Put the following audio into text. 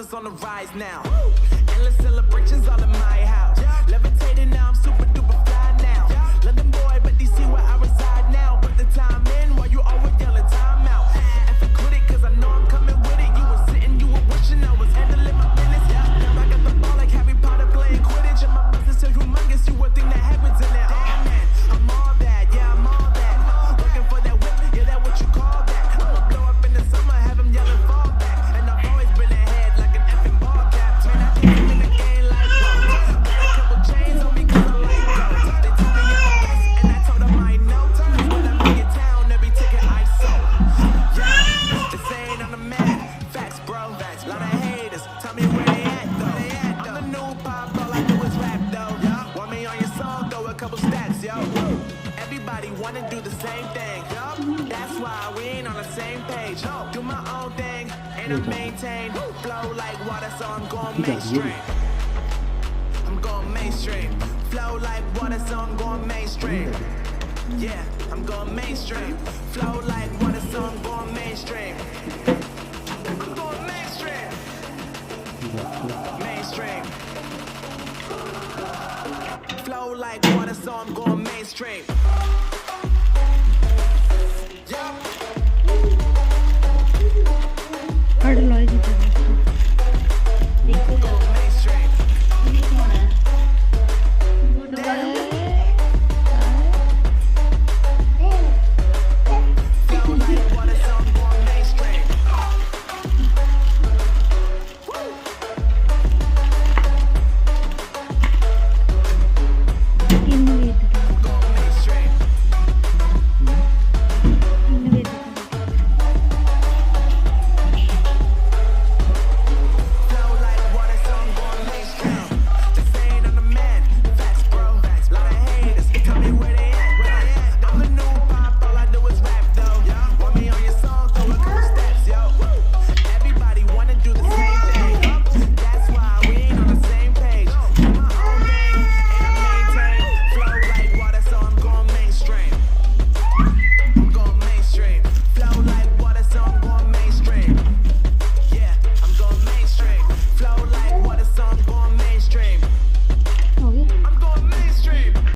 just on the rise now. Endless celebrations all in my house. Levitating now, I'm super duper fly now. London boy, but DC where I reside now. Put the time in while you always yelling time out. And for quit it, cause I know I'm coming with it. You were sitting, you were wishing I was handling my business. Now I got the ball like Harry Potter playing Quidditch. And my business so humongous, you would think that happens in there. Oh man, I'm all that, yeah, I'm all that. Working for that whip, yeah, that what you call that. I'ma blow up in the summer, have them yelling fall back. And I've always been ahead like an effing ball cap. Man, I came in the game like whoa. Got a couple chains on me cause I like those. They told me I'm the best and I told them I know. When I'm in your town, every ticket I sold. Yeah, this ain't on the map. Facts, bro. Lot of haters, tell me where they at though. I'm the new pop, all I do is rap though. Want me on your song, throw a couple stacks, yo. Everybody wanna do the same thing. That's why we ain't on the same page. Do my own thing, and I maintain. Flow like water, so I'm going mainstream. I'm going mainstream. Flow like water, so I'm going mainstream. Yeah, I'm going mainstream. Flow like water, so I'm going mainstream. I'm going mainstream. Mainstream. Flow like water, so I'm going mainstream.